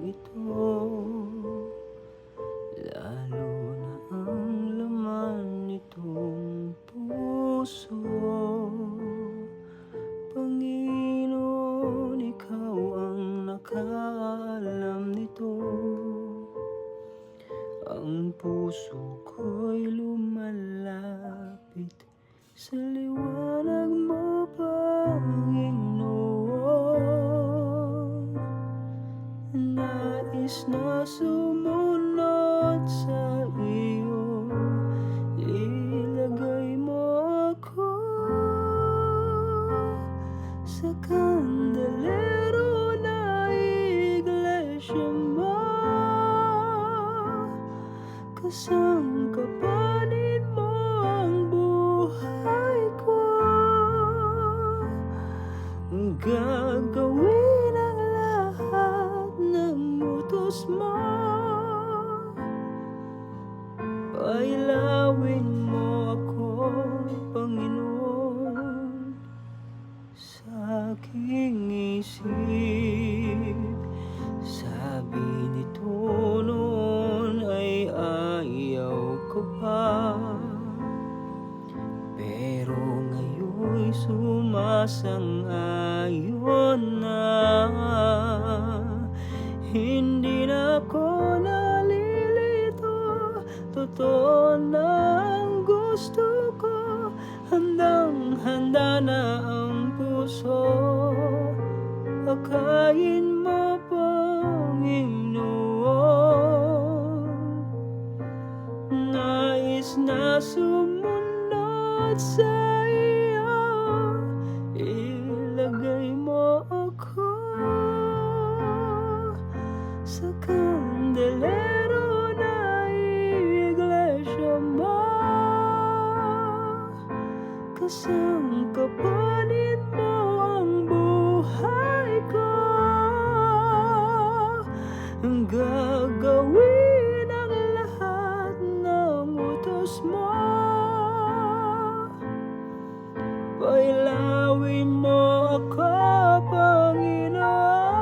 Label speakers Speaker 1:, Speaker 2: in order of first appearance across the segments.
Speaker 1: ito, lalo na ang laman nitong puso. Panginoon, ikaw ang nakaalam nito. Ang puso ko'y lumalapit sa liwanag mo, Panginoon. Nais na sumunod sa iyo, ilagay mo ako sa kandelero na iglesia mo. Kasangkapanin mo ang buhay ko, gagawin ang lahat ng utos mo. Pailawin mo ako, Panginoon, sa aking isip. Sabi nito noon ay ayaw ko pa, pero ngayon'y sumasang-ayon na. Hindi na ako nalilito, totoo na ang gusto ko. Handang-handa na ang puso, akayin mo, Panginoon. Nais na sumunod sa iyo, ilagay mo ako sa kandelero na iglesia mo. Kasangkapanin mo ang buhay ko, gagawin ang lahat ng utos mo. Pailawin mo ako, Panginoon.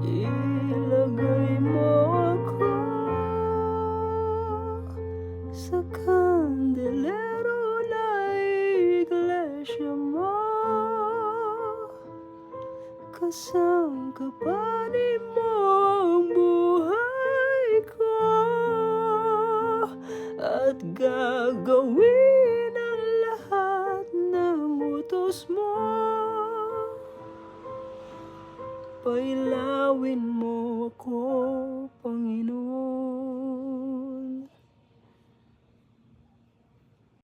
Speaker 1: Ilagay mo ako sa kandelero na iglesia mo. Kasangkapanin mo ang buhay ko, at gagawin ang lahat ng utos mo. Pailawin mo